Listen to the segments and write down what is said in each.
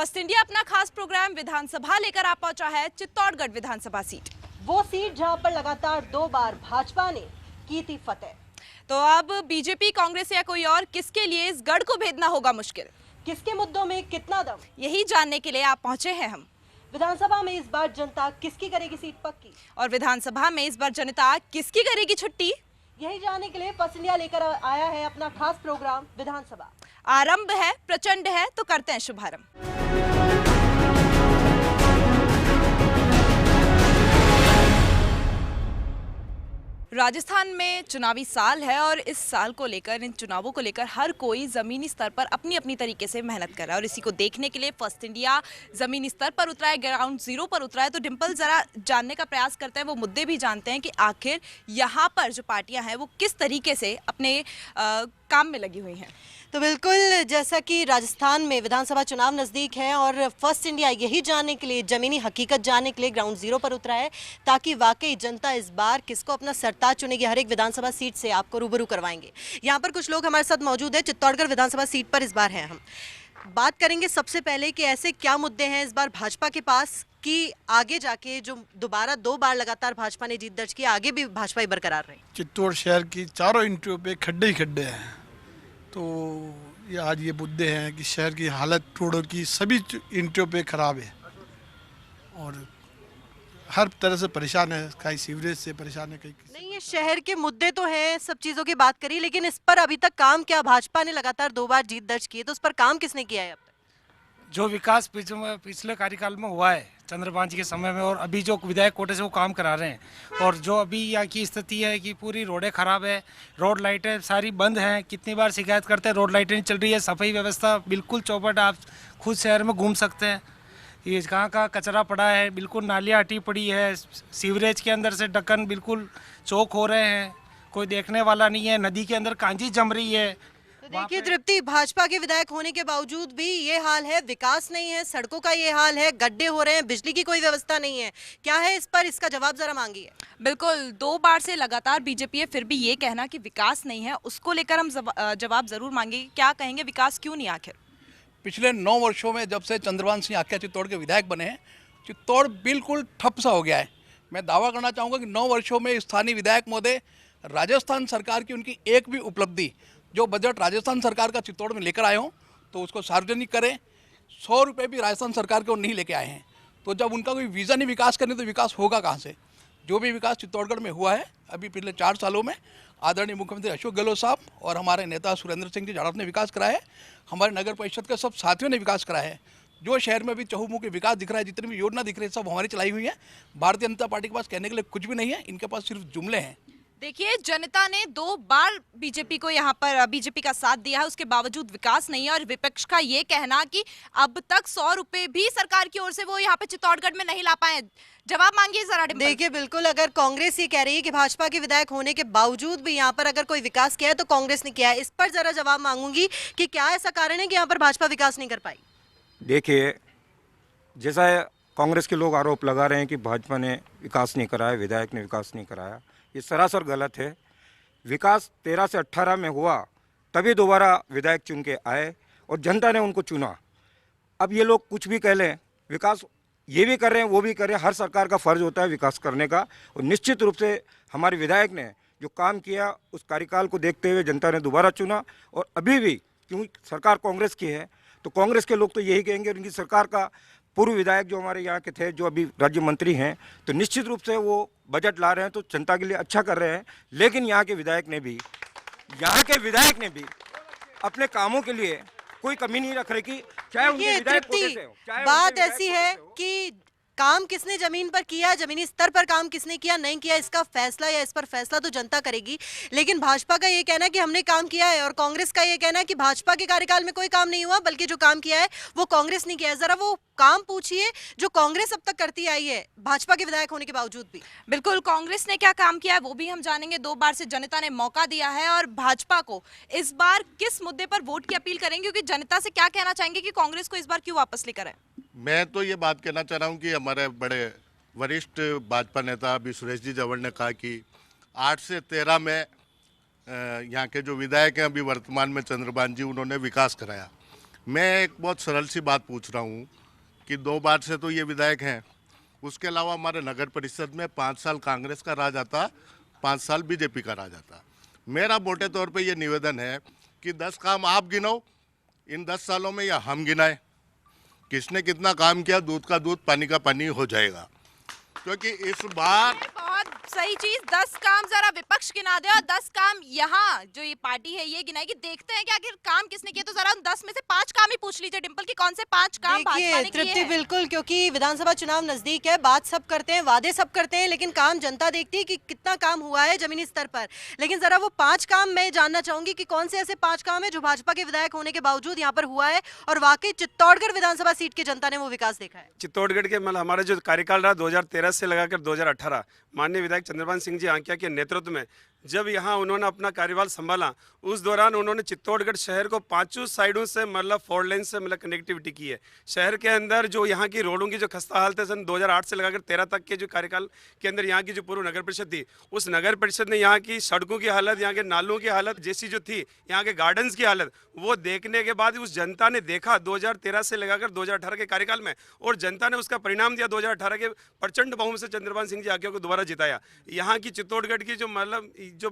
First India अपना खास programme विधानसभा लेकर आ पहुंचा है चित्तौड़गढ़ विधानसभा सीट। वो सीट जहां पर लगातार 2 बार भाजपा ने की थी फतेह। तो अब बीजेपी, कांग्रेस या कोई और, किसके लिए इस गढ़ को भेदना होगा मुश्किल। किसके मुद्दों में कितना दम, यही जानने के लिए आप पहुंचे हैं हम। विधानसभा में इस बार जनता किसकी करेगी सीट पक्की, और विधानसभा में इस बार जनता किसकी करेगी छुट्टी, यही जानने के लिए फर्स्ट इंडिया लेकर आया है अपना खास प्रोग्राम विधानसभा। आरंभ है, प्रचंड है, तो करते हैं शुभारंभ। राजस्थान में चुनावी साल है और इस साल को लेकर, इन चुनावों को लेकर हर कोई ज़मीनी स्तर पर अपनी अपनी तरीके से मेहनत कर रहा है और इसी को देखने के लिए फर्स्ट इंडिया ज़मीनी स्तर पर उतरा है, ग्राउंड जीरो पर उतरा है। तो डिम्पल ज़रा जानने का प्रयास करते हैं, वो मुद्दे भी जानते हैं कि आखिर यहाँ पर जो पार्टियाँ हैं वो किस तरीके से अपने काम में लगी हुई हैं। तो बिल्कुल, जैसा कि राजस्थान में विधानसभा चुनाव नज़दीक है और फर्स्ट इंडिया यही जानने के लिए, ज़मीनी हकीकत जानने के लिए ग्राउंड जीरो पर उतरा है ताकि वाकई जनता इस बार किसको अपना सरताज चुनेगी। हर एक विधानसभा सीट से आपको रूबरू करवाएंगे। यहाँ पर कुछ लोग हमारे साथ मौजूद हैं। चित्तौड़गढ़ विधानसभा सीट पर इस बार हैं हम। बात करेंगे सबसे पहले कि ऐसे क्या मुद्दे हैं इस बार भाजपा के पास कि आगे जाके जो दोबारा 2 बार लगातार भाजपा ने जीत दर्ज की, आगे भी भाजपा ही बरकरार रहे। चित्तौड़ शहर की चारों इंट्रियों पे खड्डे ही खड्डे हैं। तो ये आज ये मुद्दे हैं कि शहर की हालत रोडों की सभी इंट्रियों पे खराब है और हर तरह से परेशान है। कहीं सीवरेज से परेशान है, कहीं नहीं, ये शहर के मुद्दे तो हैं, सब चीज़ों की बात करी, लेकिन इस पर अभी तक काम क्या? भाजपा ने लगातार 2 बार जीत दर्ज की है, तो उस पर काम किसने किया है अब तक? जो विकास पिछले कार्यकाल में हुआ है चंद्रबान जी के समय में और अभी जो विधायक कोटे से वो काम करा रहे हैं। और जो अभी यहाँ की स्थिति है कि पूरी रोडें खराब है, रोड लाइटें सारी बंद हैं। कितनी बार शिकायत करते हैं, रोड लाइटें नहीं चल रही है, सफाई व्यवस्था बिल्कुल चौपट। आप खुद शहर में घूम सकते हैं, ये कहाँ का कचरा पड़ा है, बिल्कुल नालियाँ हटी पड़ी है, सीवरेज के अंदर से ढक्कन बिल्कुल चौक हो रहे हैं, कोई देखने वाला नहीं है, नदी के अंदर कांजी जम रही है। देखिए तृप्ति, भाजपा के विधायक होने के बावजूद भी ये हाल है, विकास नहीं है, सड़कों का ये हाल है, गड्ढे हो रहे हैं, बिजली की कोई व्यवस्था नहीं है। क्या है इस पर, इसका जवाब जरा मांगिए। बिल्कुल, 2 बार से लगातार बीजेपी है, फिर भी ये कहना कि विकास नहीं है, उसको लेकर हम जवाब जरूर मांगेंगे। क्या कहेंगे, विकास क्यों नहीं आखिर? पिछले 9 वर्षों में जब से चंद्रबान सिंह आख्या चित्तौड़ के विधायक बने हैं, चित्तौड़ बिल्कुल ठप सा हो गया है। मैं दावा करना चाहूँगा कि 9 वर्षों में स्थानीय विधायक महोदय राजस्थान सरकार की उनकी एक भी उपलब्धि, जो बजट राजस्थान सरकार का चित्तौड़ में लेकर आए हों तो उसको सार्वजनिक करें। 100 रुपये भी राजस्थान सरकार को नहीं लेके आए हैं। तो जब उनका कोई विज़न ही विकास करने, तो विकास होगा कहाँ से? जो भी विकास चित्तौड़गढ़ में हुआ है अभी पिछले 4 सालों में, आदरणीय मुख्यमंत्री अशोक गहलोत साहब और हमारे नेता सुरेंद्र सिंह जी जाड़प ने विकास कराया है। हमारे नगर परिषद के सब साथियों ने विकास कराया है। जो शहर में भी चहुमुखी विकास दिख रहा है, जितनी भी योजना दिख रही है, सब हमारी चलाई हुई है। भारतीय जनता पार्टी के पास कहने के लिए कुछ भी नहीं है, इनके पास सिर्फ जुमले हैं। देखिए, जनता ने 2 बार बीजेपी को यहाँ पर बीजेपी का साथ दिया है, उसके बावजूद विकास नहीं है। और विपक्ष का ये कहना कि अब तक 100 रुपए भी सरकार की ओर से वो यहाँ पे चित्तौड़गढ़ में नहीं ला पाए, जवाब मांगिए जरा। देखिए बिल्कुल, अगर कांग्रेस ये कह रही है कि भाजपा के विधायक होने के बावजूद भी यहाँ पर अगर कोई विकास किया है तो कांग्रेस ने किया है, इस पर जरा जवाब मांगूंगी कि क्या ऐसा कारण है कि यहाँ पर भाजपा विकास नहीं कर पाई? देखिए, जैसा कांग्रेस के लोग आरोप लगा रहे हैं कि भाजपा ने विकास नहीं कराया, विधायक ने विकास नहीं कराया, ये सरासर गलत है। विकास 13 से 18 में हुआ, तभी दोबारा विधायक चुन के आए और जनता ने उनको चुना। अब ये लोग कुछ भी कह लें, विकास ये भी कर रहे हैं, वो भी कर रहे हैं। हर सरकार का फ़र्ज़ होता है विकास करने का, और निश्चित रूप से हमारे विधायक ने जो काम किया उस कार्यकाल को देखते हुए जनता ने दोबारा चुना। और अभी भी क्योंकि सरकार कांग्रेस की है तो कांग्रेस के लोग तो यही कहेंगे, उनकी सरकार का पूर्व विधायक जो हमारे यहाँ के थे, जो अभी राज्य मंत्री हैं, तो निश्चित रूप से वो बजट ला रहे हैं तो जनता के लिए अच्छा कर रहे हैं। लेकिन यहाँ के विधायक ने भी अपने कामों के लिए कोई कमी नहीं रख रही कि चाहे उनके विधायक कोटे से हो, चाहे बात ऐसी है कि काम किसने जमीन पर किया, जमीनी स्तर पर काम किसने किया नहीं किया, इसका फैसला या इस पर फैसला तो जनता करेगी। लेकिन भाजपा का ये कहना है कि हमने काम किया है और कांग्रेस का ये कहना है कि भाजपा के कार्यकाल में कोई काम नहीं हुआ, बल्कि जो काम किया है वो कांग्रेस ने किया है। जरा वो काम पूछिए जो कांग्रेस अब तक करती आई है भाजपा के विधायक होने के बावजूद भी। बिल्कुल, कांग्रेस ने क्या काम किया है वो भी हम जानेंगे। 2 बार से जनता ने मौका दिया है और भाजपा को इस बार किस मुद्दे पर वोट की अपील करेंगे, क्योंकि जनता से क्या कहना चाहेंगे कि कांग्रेस को इस बार क्यों वापस लेकर आए? मैं तो ये बात कहना चाह रहा हूँ कि हमारे बड़े वरिष्ठ भाजपा नेता अभी सुरेश जी जवड़ ने कहा कि 8 से 13 में यहाँ के जो विधायक हैं अभी वर्तमान में चंद्रबान जी, उन्होंने विकास कराया। मैं एक बहुत सरल सी बात पूछ रहा हूँ कि 2 बार से तो ये विधायक हैं, उसके अलावा हमारे नगर परिषद में 5 साल कांग्रेस का राज आता, 5 साल बीजेपी का राज आता। मेरा मोटे तौर पे ये निवेदन है कि 10 काम आप गिनो इन 10 सालों में, या हम गिनाएं, किसने कितना काम किया, दूध का दूध पानी का पानी हो जाएगा। क्योंकि इस बार बहुत सही चीज, 10 काम जरा विपक्ष गिना दे और 10 काम यहाँ जो ये पार्टी है ये गिनाएगी। देखते हैं कि आखिर काम किसने किया, तो जरा उन 10 में से 5 काम ही पूछ लीजिए डिंपल की कौन से 5 काम भाजपा देखिए ने किए तृप्ति, हैं। बिल्कुल, क्योंकि विधानसभा चुनाव नजदीक है, बात सब करते हैं, वादे सब करते हैं, लेकिन काम जनता देखती है कि कितना काम हुआ है जमीनी स्तर पर। लेकिन जरा वो 5 काम मैं जानना चाहूंगी कि कौन से ऐसे 5 काम है जो भाजपा के विधायक होने के बावजूद यहाँ पर हुआ है और वाकई चित्तौड़गढ़ विधानसभा सीट की जनता ने वो विकास देखा है। चित्तौड़गढ़ के मतलब हमारा जो कार्यकाल रहा 2013 से लगाकर 2018, माननीय विधायक चंद्रभान सिंह जी आंकिया के नेतृत्व में जब यहाँ उन्होंने अपना कार्यकाल संभाला, उस दौरान उन्होंने चित्तौड़गढ़ शहर को 5 साइडों से मतलब 4 लेन से मतलब कनेक्टिविटी की है। शहर के अंदर जो यहाँ की रोडों की जो खस्ता हालत है, सन 2008 से लगाकर 13 तक के जो कार्यकाल के अंदर यहाँ की जो पूर्व नगर परिषद थी, उस नगर परिषद ने यहाँ की सड़कों की हालत, यहाँ के नालों की हालत जैसी जो थी, यहाँ के गार्डन्स की हालत, वो देखने के बाद उस जनता ने देखा 2013 से लगाकर 2018 के कार्यकाल में, और जनता ने उसका परिणाम दिया। 2018 के प्रचंड बहुमत से चंद्रभान सिंह जी आंकिया को दोबारा जिताया। यहाँ की चित्तौड़गढ़ की जो मतलब जो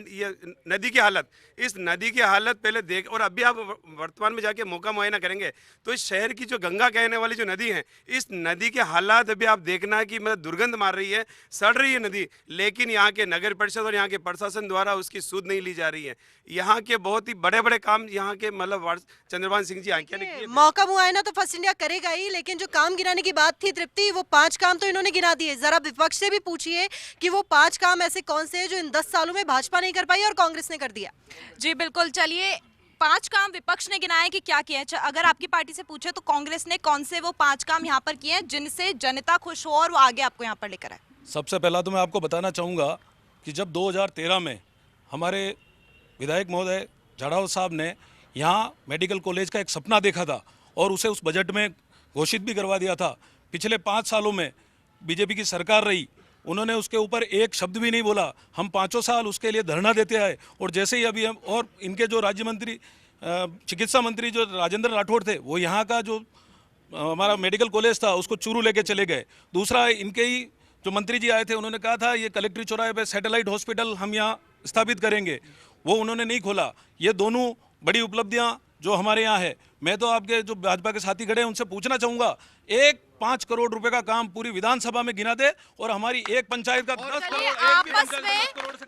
ये नदी की हालत, इस नदी की हालत पहले देख, और अभी आप वर्तमान में जाके मौका मुआयना करेंगे तो इस शहर की जो गंगा कहने वाली जो नदी है, इस नदी के हालात अभी आप देखना है कि मतलब दुर्गंध मार रही है, सड़ रही है नदी, लेकिन यहाँ के नगर परिषद और यहाँ के प्रशासन द्वारा उसकी सूद नहीं ली जा रही है। यहाँ के बहुत ही बड़े बड़े काम यहाँ के मतलब चंद्रभान सिंह जी आंकिया ने किए। मौका मुआयना तो फर्स्ट इंडिया करेगा ही, लेकिन जो काम गिनाने की बात थी तृप्ति, वो 5 काम तो इन्होंने गिना दिए। जरा विपक्ष से भी पूछिए कि वो 5 काम ऐसे कौन से हैं जो इन 10 सालों में भाजपा नहीं कर पाई और कांग्रेस ने कर दिया। जी बिल्कुल, चलिए 5 काम विपक्ष ने गिनाए कि क्या किए हैं। अगर आपकी पार्टी से पूछे तो कांग्रेस ने कौन से वो 5 काम यहाँ पर किए हैं जिनसे जनता खुश हो और वो आगे आपको यहाँ पर लेकर आए? सबसे पहला तो मैं आपको बताना चाहूँगा कि जब 2013 में हमारे विधायक महोदय झाड़ाव साहब ने यहाँ मेडिकल कॉलेज का एक सपना देखा था और उसे उस बजट में घोषित भी करवा दिया था। पिछले 5 सालों में बीजेपी की सरकार रही, उन्होंने उसके ऊपर एक शब्द भी नहीं बोला। हम 5 साल उसके लिए धरना देते आए, और जैसे ही अभी हम, और इनके जो राज्य मंत्री चिकित्सा मंत्री जो राजेंद्र राठौड़ थे, वो यहाँ का जो हमारा मेडिकल कॉलेज था उसको चूरू लेके चले गए। दूसरा, इनके ही जो मंत्री जी आए थे, उन्होंने कहा था ये कलेक्ट्री चौराहे पे सैटेलाइट हॉस्पिटल हम यहाँ स्थापित करेंगे, वो उन्होंने नहीं खोला। ये दोनों बड़ी उपलब्धियाँ जो हमारे यहाँ है। मैं तो आपके जो भाजपा के साथी खड़े हैं उनसे पूछना चाहूँगा, एक 5 करोड़ रुपए का काम पूरी विधानसभा में गिना दे और हमारी एक पंचायत का 10 करोड़,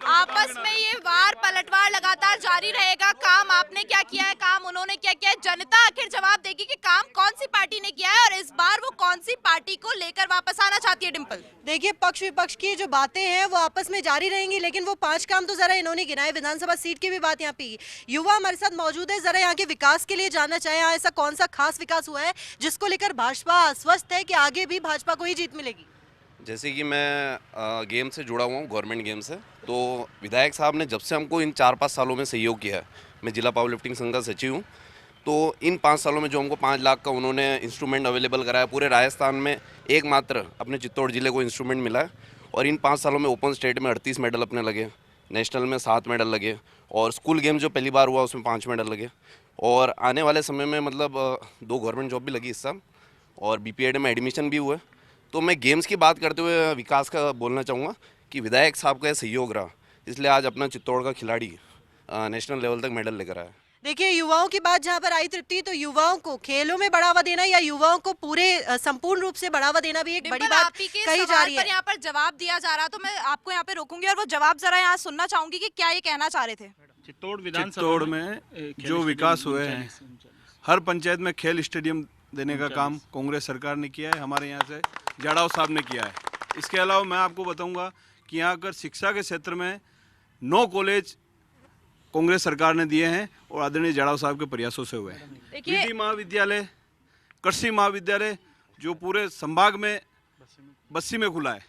आपस में ये वार पलटवार लगातार जारी रहेगा। काम आपने क्या किया है, काम उन्होंने क्या किया है, जनता आखिर जवाब देगी कि काम कौन सी पार्टी ने किया है और इस बार वो कौन सी पार्टी को लेकर वापस आना चाहती है। डिंपल, देखिए पक्ष विपक्ष की जो बातें हैं वो आपस में जारी रहेंगी, लेकिन वो 5 काम तो जरा इन्होंने गिनाए। विधानसभा सीट की भी बात यहाँ पे, युवा हमारे साथ मौजूद है, जरा यहाँ के विकास के लिए जानना चाहे ऐसा कौन सा खास विकास हुआ है जिसको लेकर भाजपा आश्वस्त है कि आगे भी भाजपा को ही जीत मिलेगी। जैसे कि मैं गेम से जुड़ा हुआ हूँ, गवर्नमेंट गेम से, तो विधायक साहब ने जब से हमको इन 4-5 सालों में सहयोग किया है, मैं जिला पावर लिफ्टिंग संघ का सचिव हूँ, तो इन 5 सालों में जो हमको 5 लाख का उन्होंने इंस्ट्रूमेंट अवेलेबल कराया, पूरे राजस्थान में एकमात्र अपने चित्तौड़ जिले को इंस्ट्रूमेंट मिला है। और इन 5 सालों में ओपन स्टेट में 38 मेडल अपने लगे, नेशनल में 7 मेडल लगे, और स्कूल गेम जो पहली बार हुआ उसमें 5 मेडल लगे। और आने वाले समय में मतलब 2 गवर्नमेंट जॉब भी लगी इस साल, और BPED में एडमिशन भी हुए। तो मैं गेम्स की बात करते हुए विकास का बोलना चाहूँगा कि विधायक साहब का सहयोग रहा, इसलिए आज अपना चित्तौड़ का खिलाड़ी नेशनल लेवल तक मेडल लेकर आया। देखिए युवाओं की बात जहाँ पर आई तृप्ति, तो युवाओं को खेलों में बढ़ावा देना या युवाओं को पूरे संपूर्ण रूप से बढ़ावा देना भी एक बड़ी बात कही जा रही है। यहाँ पर जवाब दिया जा रहा, तो मैं आपको यहाँ पे रोकूंगी और वो जवाब जरा यहाँ सुनना चाहूंगी कि क्या ये कहना चाह रहे थे। चित्तौड़ में जो विकास हुए हैं, हर पंचायत में खेल स्टेडियम देने का काम कांग्रेस सरकार ने किया है, हमारे यहाँ से जाड़ाव साहब ने किया है। इसके अलावा मैं आपको बताऊंगा कि यहाँ अगर शिक्षा के क्षेत्र में 9 कॉलेज कांग्रेस सरकार ने दिए हैं और आदरणीय जाड़ाव साहब के प्रयासों से हुए हैं। विधि महाविद्यालय, कृषि महाविद्यालय जो पूरे संभाग में बस्सी में खुला है,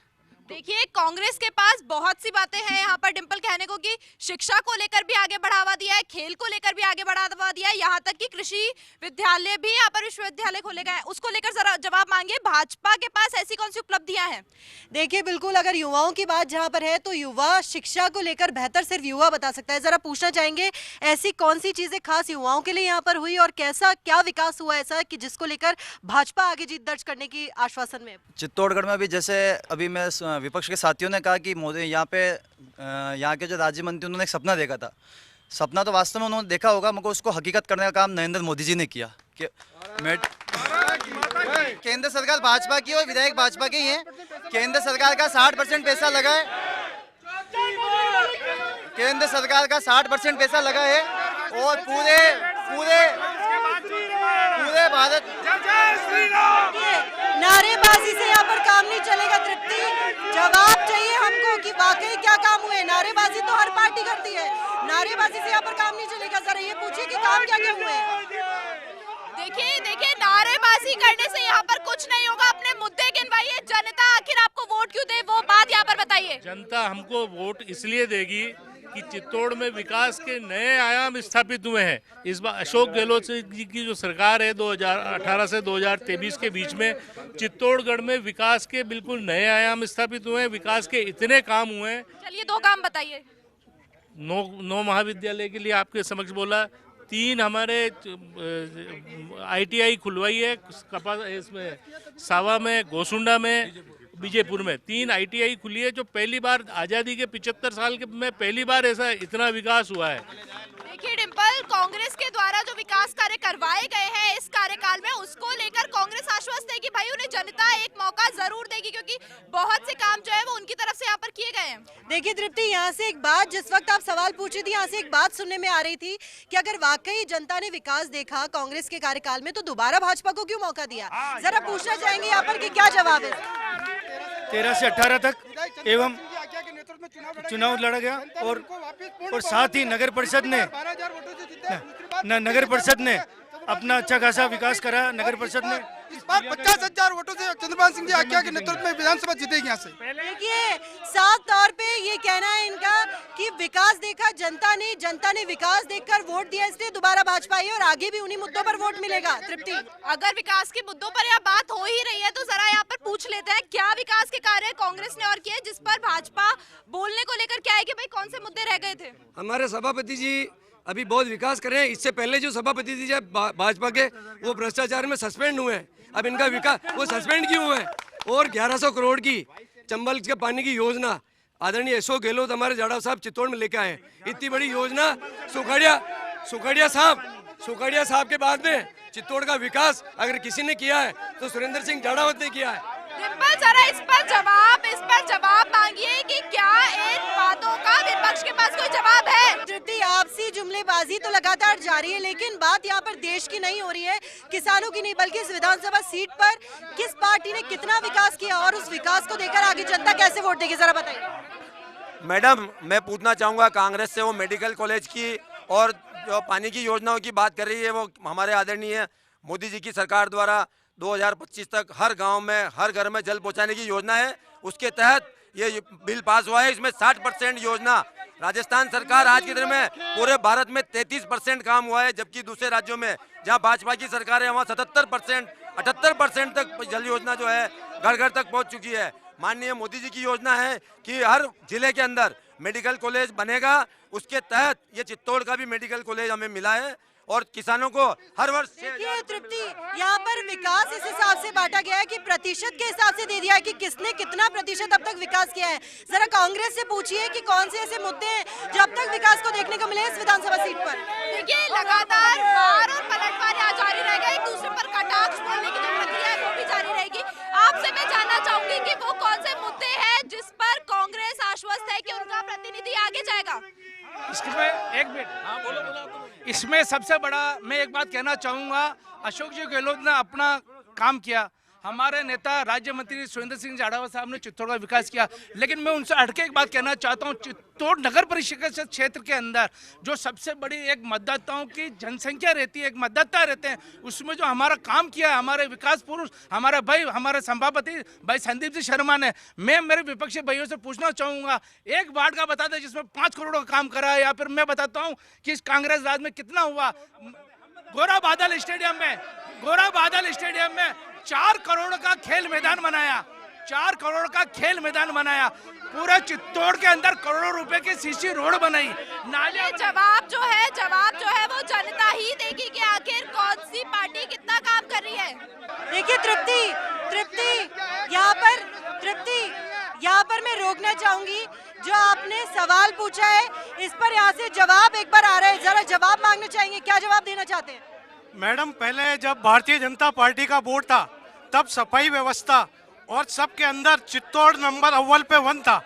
देखिए, कांग्रेस के पास बहुत सी बातें हैं यहाँ पर डिंपल कहने को कि शिक्षा को लेकर भी आगे बढ़ावा दिया है, खेल को लेकर भी आगे बढ़ावा दिया है, यहाँ तक कि कृषि विद्यालय भी यहाँ पर विश्वविद्यालय खोले गए हैं। उसको लेकर जरा जवाब मांगिए, भाजपा के पास ऐसी कौन सी उपलब्धियां हैं? देखिए, बिल्कुल अगर युवाओं की बात जहां पर है तो युवा शिक्षा को लेकर बेहतर सिर्फ युवा बता सकता है। जरा पूछना चाहेंगे ऐसी कौन सी चीजें खास युवाओं के लिए यहाँ पर हुई और कैसा क्या विकास हुआ ऐसा कि जिसको लेकर भाजपा आगे जीत दर्ज करने की आश्वासन में है? चित्तौड़गढ़ में भी जैसे अभी मैं विपक्ष के साथियों ने कहा कि मोदी यहाँ पे यहाँ के जो राज्य मंत्री उन्होंने एक सपना देखा था। सपना तो वास्तव में उन्होंने देखा होगा, मगर उसको हकीकत करने का काम नरेंद्र मोदी जी ने किया कि केंद्र सरकार भाजपा की और विधायक भाजपा के ही हैं। केंद्र सरकार का 60% पैसा लगा है, केंद्र सरकार का 60% पैसा लगा है और पूरे पूरे पूरे भारत नारेबाजी से यहाँ पर काम नहीं चलेगा। तृप्ति, जवाब चाहिए हमको कि वाकई क्या काम हुए। नारेबाजी तो हर पार्टी करती है, नारेबाजी से यहाँ पर काम नहीं चलेगा। जरा ये पूछिए कि काम क्या क्या हुए हैं। देखिए, नारेबाजी करने से यहाँ पर कुछ नहीं होगा। अपने मुद्दे गिनवाइए। जनता आखिर आपको वोट क्यों दे, वो बात यहाँ पर बताइए। जनता हमको वोट इसलिए देगी कि चित्तौड़ में विकास के नए आयाम स्थापित हुए हैं। इस बार अशोक गहलोत जी की जो सरकार है 2018 से 2023 के बीच में चित्तौड़गढ़ में विकास के बिल्कुल नए आयाम स्थापित हुए हैं। विकास के इतने काम हुए हैं। चलिए 2 काम बताइए। 9 महाविद्यालय के लिए आपके समक्ष बोला, 3 हमारे ITI खुलवाई है कपास इसमें, सावा में, गोसुंडा में, विजयपुर में 3 ITI खुली है, जो पहली बार आज़ादी के 75 साल के में पहली बार ऐसा इतना विकास हुआ है। देखिए डिंपल, कांग्रेस के द्वारा जो विकास कार्य करवाए गए हैं इस कार्यकाल में, उसको लेकर कांग्रेस आश्वस्त है कि भाई उन्हें जनता एक मौका जरूर देगी, क्योंकि बहुत से काम जो है वो उनकी तरफ से यहाँ पर किए गए हैं। देखिए तृप्ति, यहाँ से एक बात, जिस वक्त आप सवाल पूछी थी, यहाँ से एक बात सुनने में आ रही थी कि अगर वाकई जनता ने विकास देखा कांग्रेस के कार्यकाल में तो दोबारा भाजपा को क्यों मौका दिया। जरा पूछना चाहेंगे यहाँ पर कि क्या जवाब है। 13 से 18 तक एवं चुनाव लड़ा गया और साथ ही नगर परिषद ने अपना अच्छा खासा विकास करा। नगर परिषद में इस बार 50,000 वोटों से चंद्रभान सिंह जी आज्ञा के नेतृत्व में विधानसभा जीतेगी यहाँ से। देखिए, साफ तौर पे ये कहना है इनका कि विकास देखा जनता ने विकास देखकर वोट दिया, इसलिए दोबारा भाजपा आई और आगे भी उन्हीं मुद्दों पर वोट मिलेगा। तृप्ति, अगर विकास के मुद्दों पर यहाँ बात हो ही रही है तो जरा यहाँ पर पूछ लेते हैं क्या विकास के कार्य कांग्रेस ने और किए, जिस पर भाजपा बोलने को लेकर क्या है कि भाई कौन से मुद्दे रह गए थे। हमारे सभापति जी अभी बहुत विकास कर रहे हैं। इससे पहले जो सभापति जी भाजपा के वो भ्रष्टाचार में सस्पेंड हुए हैं। अब इनका विकास वो सस्पेंड क्यों हुए? और 1100 करोड़ की चंबल के पानी की योजना आदरणीय अशोक गहलोत हमारे जाड़ाव साहब चित्तौड़ में लेके आए। इतनी बड़ी योजना सुखड़िया साहब के बाद में चित्तौड़ का विकास अगर किसी ने किया है तो सुरेंद्र सिंह जाड़ावत ने किया है। डिंपल, जरा इस पर जवाब मांगिए कि क्या इन बातों का विपक्ष के पास कोई जवाब है। तृप्ति, आपसी जुमलेबाजी तो लगातार जारी है, लेकिन बात यहाँ पर देश की नहीं हो रही है, किसानों की नहीं, बल्कि इस विधानसभा सीट पर किस पार्टी ने कितना विकास किया और उस विकास को देखकर आगे जनता कैसे वोट देगी, जरा बताइए। मैडम, मैं पूछना चाहूँगा कांग्रेस से, वो मेडिकल कॉलेज की और जो पानी की योजनाओं की बात कर रही है, वो हमारे आदरणीय मोदी जी की सरकार द्वारा 2025 तक हर गांव में हर घर में जल पहुंचाने की योजना है। उसके तहत ये बिल पास हुआ है। इसमें 60% योजना राजस्थान सरकार आज के दिन में पूरे भारत में 33% काम हुआ है, जबकि दूसरे राज्यों में जहां भाजपा की सरकार है वहां 77% 78% तक जल योजना जो है घर घर तक पहुंच चुकी है। माननीय मोदी जी की योजना है कि हर जिले के अंदर मेडिकल कॉलेज बनेगा। उसके तहत ये चित्तौड़ का भी मेडिकल कॉलेज हमें मिला है और किसानों को हर वर्ष। देखिए तृप्ति, यहाँ पर विकास इस हिसाब से बांटा गया है कि प्रतिशत के हिसाब से दे दिया है कि किसने कितना प्रतिशत अब तक विकास किया है। जरा कांग्रेस से पूछिए कि कौन से ऐसे मुद्दे हैं जो अब तक विकास को देखने को मिले इस विधानसभा सीट पर। देखिए, लगातार वार और पलटवार यहाँ जारी रहेगा, एक दूसरे पर कटाक्ष बोलने की जो प्रक्रिया है वो भी जारी रहेगी। आपसे मैं जानना चाहूंगी कि वो कौन से मुद्दे हैं जिस पर कांग्रेस आश्वस्त है कि उनका प्रतिनिधि आगे जाएगा। इसमें एक मिनट, इसमें सबसे बड़ा मैं एक बात कहना चाहूँगा, अशोक जी गहलोत ने अपना काम किया। हमारे नेता राज्य मंत्री सुरेंद्र सिंह जाड़ावा साहब ने चित्तौड़ का विकास किया, लेकिन मैं उनसे हटके एक बात कहना चाहता हूँ। चित्तौड़ नगर परिषद क्षेत्र के अंदर जो सबसे बड़ी एक मतदाताओं की जनसंख्या रहती है, एक मतदाता रहते हैं, उसमें जो हमारा काम किया है हमारे विकास पुरुष, हमारे भाई, हमारे सभापति भाई संदीप जी शर्मा ने, मैं मेरे विपक्षी भाइयों से पूछना चाहूंगा, एक वार्ड का बता दें जिसमें 5 करोड़ का काम करा है, या फिर मैं बताता हूँ कि इस कांग्रेस राज में कितना हुआ। गोरा बादल स्टेडियम में 4 करोड़ का खेल मैदान बनाया, 4 करोड़ का खेल मैदान बनाया, पूरे चित्तौड़ के अंदर करोड़ों रुपए की सीसी रोड बनाई, नाले। जवाब जो है वो जनता ही देगी कि आखिर कौन सी पार्टी कितना काम कर रही है। देखिए तृप्ति यहाँ पर मैं रोकना चाहूंगी। जो आपने सवाल पूछा है इस पर यहाँ से जवाब एक बार आ रहा है, जरा जवाब मांगना चाहेंगे, क्या जवाब देना चाहते हैं? मैडम, पहले जब भारतीय जनता पार्टी का बोर्ड था तब सफाई व्यवस्था और सबके अंदर चित्तौड़ नंबर अव्वल पे 1 था,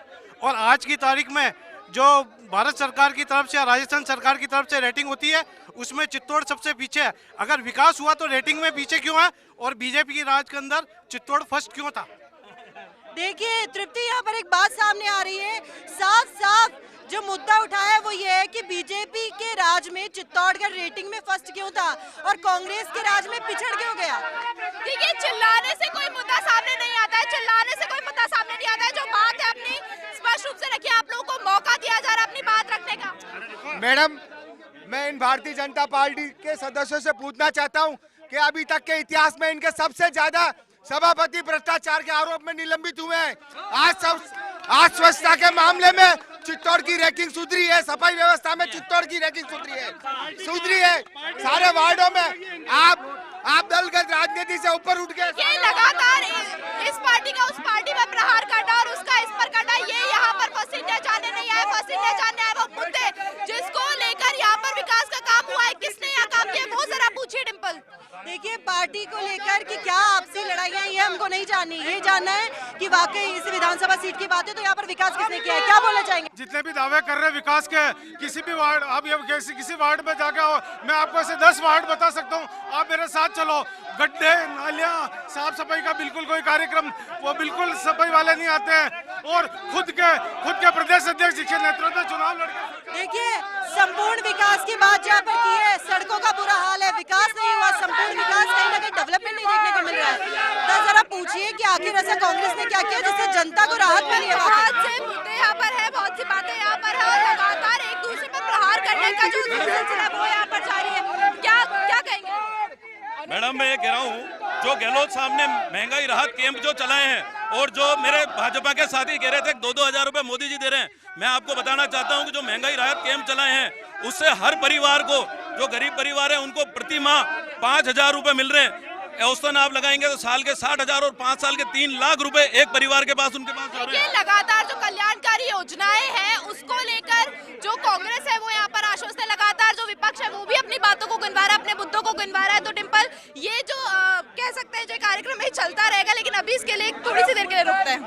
और आज की तारीख में जो भारत सरकार की तरफ से या राजस्थान सरकार की तरफ से रेटिंग होती है उसमें चित्तौड़ सबसे पीछे है। अगर विकास हुआ तो रेटिंग में पीछे क्यों है, और बीजेपी की राज के अंदर चित्तौड़ फर्स्ट क्यों था? देखिए तृप्ति, यहाँ पर एक बात सामने आ रही है, साफ साफ जो मुद्दा उठाया है वो ये है कि बीजेपी के राज में चित्तौड़गढ़ रेटिंग में फर्स्ट क्यों था और कांग्रेस के राज में पिछड़ क्यों गया। देखिए, चिल्लाने से कोई मुद्दा सामने नहीं आता है, जो बात है अपनी स्पष्ट रूप से रखिए, आप लोगों को मौका दिया जा रहा है अपनी बात रखने का। मैडम, मैं इन भारतीय जनता पार्टी के सदस्यों से पूछना चाहता हूं कि अभी तक के इतिहास में इनके सबसे ज्यादा सभापति भ्रष्टाचार के आरोप में निलंबित हुए हैं। आज स्वच्छता के मामले में चित्तौड़ की रैंकिंग सुधरी है, सफाई व्यवस्था में चित्तौड़ की रैंकिंग सुधरी है। सारे वार्डों में आप दलगत राजनीति से ऊपर उठ गए। ये लगातार इस पार्टी का उस पार्टी में प्रहार करना और उसका इस पर करना, ये यहाँ पर फर्स्ट इंडिया जानने नहीं आए, फर्स्ट इंडिया जानने आए वो मुद्दे जिसको लेकर यहाँ पर विकास का काम हुआ है, किसने यहाँ काम किया, वो जरा पूछिए डिम्पल। देखिए, पार्टी को लेकर कि क्या आपसी लड़ाइयाँ, ये हमको नहीं जाननी, ये जानना है कि वाकई इस विधानसभा सीट की बात है तो यहाँ पर विकास किसने किया है, क्या बोलना चाहेंगे? जितने भी दावे कर रहे हैं विकास के, किसी भी वार्ड, आप किसी वार्ड में जाके मैं आपको ऐसे 10 वार्ड बता सकता हूँ, आप मेरे साथ चलो। गड्ढे, नालियाँ, साफ सफाई का बिल्कुल कोई कार्यक्रम, वो बिल्कुल सफाई वाले नहीं आते हैं, और खुद के प्रदेश अध्यक्ष के नेतृत्व में चुनाव लड़के। देखिए, संपूर्ण विकास की बात जहाँ पर की है, सड़कों का बुरा हाल है, विकास नहीं हुआ, संपूर्ण विकास कहीं ना कहीं डेवलपमेंट नहीं देखने को मिल रहा है। तो जरा पूछिए कि आखिर ऐसा कांग्रेस ने क्या किया जिससे जनता को राहत मिली है? बहुत से मुद्दे यहाँ पर है, बहुत सी बातें यहाँ पर है, और लगातार एक दूसरे पर प्रहार करने का जो सिलसिला है वो यहाँ पर जारी है। क्या कहेंगे? मैडम, मैं ये कह रहा हूँ, जो गहलोत साहब ने महंगाई राहत कैंप जो चलाए हैं और जो मेरे भाजपा के साथी कह रहे थे 2-2 हज़ार रुपए मोदी जी दे रहे हैं, मैं आपको बताना चाहता हूँ कि जो महंगाई राहत कैंप चलाए हैं उससे हर परिवार को, जो गरीब परिवार है उनको प्रति माह 5,000 रुपए मिल रहे हैं। औसतन आप लगाएंगे तो साल के 60,000 और 5 साल के 3 लाख रुपए एक परिवार के पास उनके पास जा रहे हैं। लगातार जो कल्याणकारी योजनाएं हैं उसको लेकर जो कांग्रेस है वो यहाँ पर आश्वस्त है, लगातार जो विपक्ष है वो भी अपनी बातों को गिनवा रहा है, अपने मुद्दों को गिनवा रहा है। तो डिम्पल, ये जो कह सकते हैं जो कार्यक्रम है चलता रहेगा, लेकिन अभी इसके लिए थोड़ी सी देर के लिए रुकते हैं।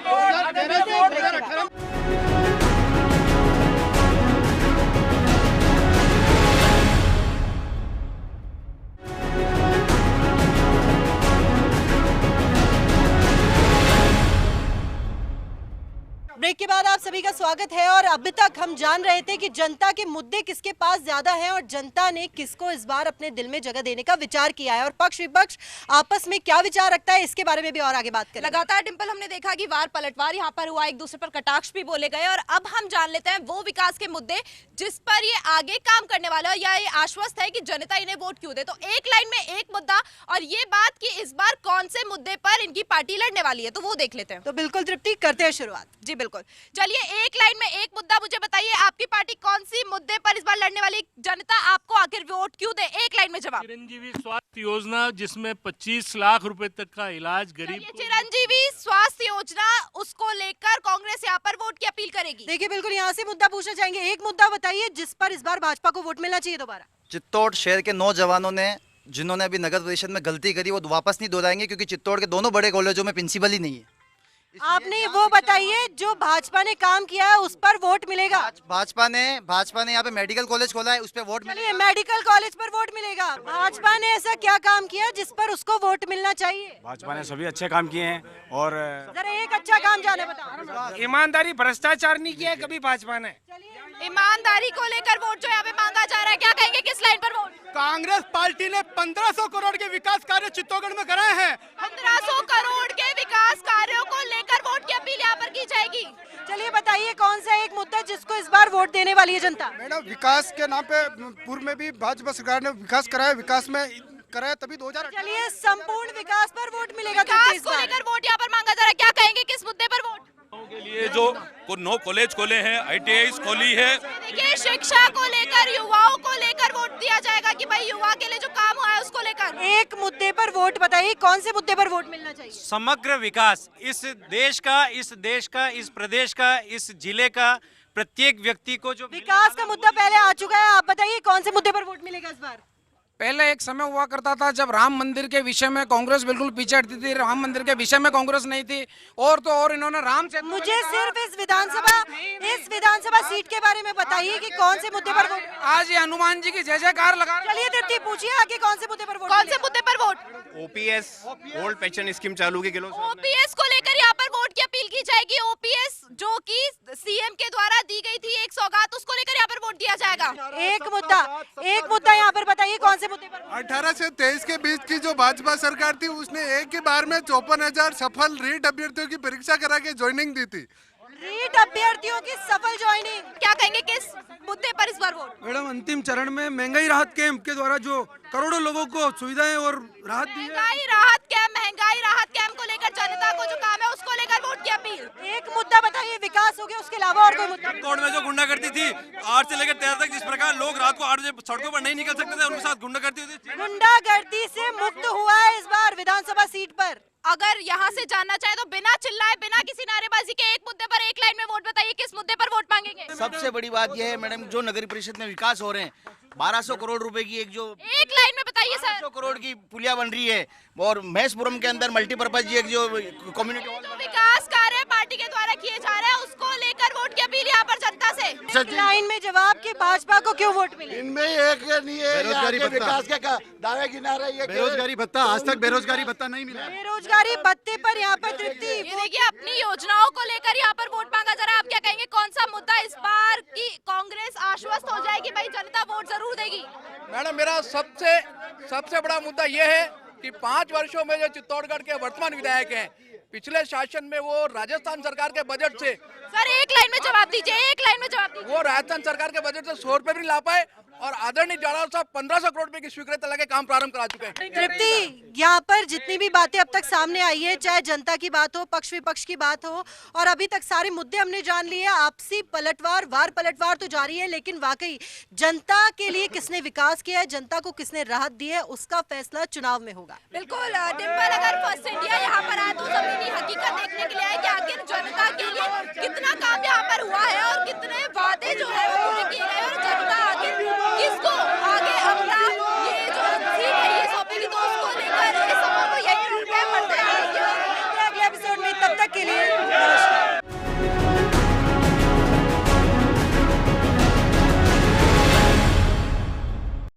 ब्रेक के बाद आप सभी का स्वागत है। और अभी तक हम जान रहे थे कि जनता के मुद्दे किसके पास ज्यादा हैं और जनता ने किसको इस बार अपने दिल में जगह देने का विचार किया है, और पक्ष विपक्ष आपस में क्या विचार रखता है इसके बारे में भी और आगे बात करें। लगातार डिम्पल, हमने देखा कि वार पलटवार यहाँ पर हुआ, एक दूसरे पर कटाक्ष भी बोले गए, और अब हम जान लेते हैं वो विकास के मुद्दे जिस पर ये आगे काम करने वाला है, या ये आश्वस्त है कि जनता इन्हें वोट क्यों दे। तो एक लाइन में एक मुद्दा, और ये बात कि इस बार कौन से मुद्दे पर इनकी पार्टी लड़ने वाली है, तो वो देख लेते हैं। तो बिल्कुल तृप्ति, करते हैं शुरुआत। जी बिल्कुल, चलिए एक लाइन में एक मुद्दा मुझे बताइए, आपकी पार्टी कौन सी मुद्दे पर इस बार लड़ने वाली, जनता आपको आखिर वोट क्यों दे, एक लाइन में जवाब। चिरंजीवी स्वास्थ्य योजना, जिसमें 25 लाख रुपए तक का इलाज गरीब। चिरंजीवी स्वास्थ्य योजना, उसको लेकर कांग्रेस यहाँ पर वोट की अपील करेगी। देखिए, बिल्कुल यहाँ से मुद्दा पूछना चाहेंगे, एक मुद्दा बताइए जिस पर इस बार भाजपा को वोट मिलना चाहिए दोबारा। चित्तौड़ शहर के नौजवानों ने, जिन्होंने अभी नगर परिषद में गलती करी, वो वापस नहीं दोहराएंगे, क्योंकि चित्तौड़ के दोनों बड़े कॉलेजों में प्रिंसिपल ही नहीं है। आपने वो बताइए जो भाजपा ने काम किया है उस पर वोट मिलेगा। भाजपा ने यहाँ पे मेडिकल कॉलेज खोला है, उस पर वोट चलिए मेडिकल कॉलेज पर वोट मिलेगा। भाजपा ने ऐसा क्या काम किया जिस पर उसको वोट मिलना चाहिए? भाजपा ने सभी अच्छे काम किए हैं और जरा एक अच्छा काम जाने बताओ। ईमानदारी भ्रष्टाचार नहीं किया है कभी भाजपा ने। ईमानदारी को लेकर वोट जो यहाँ पे मांगा जा रहा है, क्या कहेंगे, किस लाइन पर वोट? कांग्रेस पार्टी ने 1500 करोड़ के विकास कार्य चित्तौड़गढ़ में कराए हैं। 1500 करोड़ के विकास कार्यों को लेकर वोट की अपील यहाँ पर की जाएगी। चलिए बताइए कौन सा एक मुद्दा जिसको इस बार वोट देने वाली है जनता? मैडम, विकास के नाम पे पूर्व में भी भाजपा सरकार ने विकास कराया, विकास में कराया तभी 2000। चलिए संपूर्ण विकास पर वोट मिलेगा। विकास को लेकर वोट यहाँ पर मांगा जा रहा है, क्या कहेंगे, किस मुद्दे पर वोट? के लिए जो 9 कॉलेज खोले हैं, ITI खोली है। देखिए, शिक्षा को लेकर, युवाओं को लेकर वोट दिया जाएगा कि भाई युवा के लिए जो काम हुआ है उसको लेकर। एक मुद्दे पर वोट बताइए, कौन से मुद्दे पर वोट मिलना चाहिए? समग्र विकास इस देश का, इस प्रदेश का, इस जिले का प्रत्येक व्यक्ति को जो विकास का मुद्दा पहले आ चुका है, आप बताइए कौन से मुद्दे पर वोट मिलेगा इस बार? पहले एक समय हुआ करता था जब राम मंदिर के विषय में कांग्रेस बिल्कुल पीछे हटती थी, राम मंदिर के विषय में कांग्रेस नहीं थी, और तो और इन्होंने राम से। मुझे सिर्फ इस विधानसभा सीट के बारे में बताइए कि कौन से मुद्दे पर वोट? आज ये हनुमान जी की जय जयकार लगा। चलिए दीप्ति पूछिए आगे कौन से मुद्दे पर वोट? कौन से मुद्दे पर vote? OPS old pension scheme चालू की किलो। OPS को लेकर यहाँ पर वोट की अपील की जाएगी। OPS जो कि CM के द्वारा दी गई थी एक सौगात, उसको लेकर यहाँ पर वोट दिया जाएगा। एक मुद्दा यहाँ पर बताइए कौन से मुद्दे पर? 18 से 23 के बीच की जो भाजपा सरकार थी उसने एक ही बार में 54,000 सफल रीट अभ्यर्थियों की परीक्षा करा के ज्वाइनिंग दी थी। रीट अभ्यर्थियों की सफल ज्वाइनिंग, क्या कहेंगे, किस मुद्दे पर इस बार वोट? मैडम, अंतिम चरण में महंगाई राहत कैंप के द्वारा जो करोड़ों लोगों को सुविधाएं और राहत दी है। महंगाई राहत कैंप को लेकर जनता को जो काम है उसको लेकर वोट की अपील। एक मुद्दा बताइए, विकास हो गया, उसके अलावा और कोई मुद्दा? कोर्ट में जो गुंडागर्दी थी 8 से लेकर 13 तक, जिस प्रकार लोग रात को 8 बजे सड़कों पर नहीं निकल सकते थे, उनके साथ गुंडागर्दी होती थी। गुंडागर्दी से मुक्त हुआ है इस बार विधानसभा सीट पर। अगर यहाँ से जानना चाहे तो बिना चिल्लाए, बिना किसी नारेबाजी के एक मुद्दे पर एक लाइन में वोट बताइए, किस मुद्दे पर वोट मांगेंगे? सबसे बड़ी बात यह है मैडम, जो नगर परिषद में विकास हो रहे हैं, 1200 करोड़ रुपए की एक लाइन में बताइए सर। 1200 करोड़ की पुलिया बन रही है, और महेशपुरम के अंदर मल्टीपर्पज एक जो कम्युनिटी हॉल, जो विकास कार्य पार्टी के द्वारा किए जा रहे हैं उसको लेकर वोट की अपील यहाँ पर जनता से। लाइन में जवाब कि भाजपा को क्यों वोट मिले? इनमें एक नहीं है, बेरोजगारी भत्ता, विकास के दावे गिना रही है। बेरोजगारी भत्ता, आज तक बेरोजगारी भत्ता नहीं मिला। बेरोजगारी भत्ते पर यहाँ पर तृप्ति। ये देखिए, अपनी योजनाओं को लेकर यहाँ पर वोट मांगा जा रहा है। आप क्या कहेंगे, कौन सा मुद्दा इस बार की कांग्रेस आश्वस्त हो जाएगी भाई जनता वोट जरूर देगी? मैडम, मेरा सबसे बड़ा मुद्दा ये है कि 5 वर्षों में जो चित्तौड़गढ़ के वर्तमान विधायक हैं, पिछले शासन में वो राजस्थान सरकार के बजट से, सर एक लाइन में जवाब दीजिए, एक लाइन में जवाब दीजिए। वो राजस्थान सरकार के बजट से 100 रुपए भी नहीं ला पाए, और आदरणीय जाड़ाव साहब 1500 करोड़ रुपए की स्वीकृति लगे काम प्रारंभ करा चुके हैं। तृप्ति, यहाँ पर जितनी भी बातें अब तक सामने आई है, चाहे जनता की बात हो, पक्ष विपक्ष की बात हो, और अभी तक सारे मुद्दे हमने जान लिए। आपसी पलटवार, वार पलटवार तो जारी है, लेकिन वाकई जनता के लिए किसने विकास किया है, जनता को किसने राहत दी है, उसका फैसला चुनाव में होगा। बिल्कुल डिम्पल, अगर फर्स्ट इंडिया यहाँ पर आए तो जमीनी हकीकत देखने के लिए आए कि आखिर जनता के लिए कितना काम यहाँ पर हुआ है और कितने वादे जो है वो पूरे किए गए और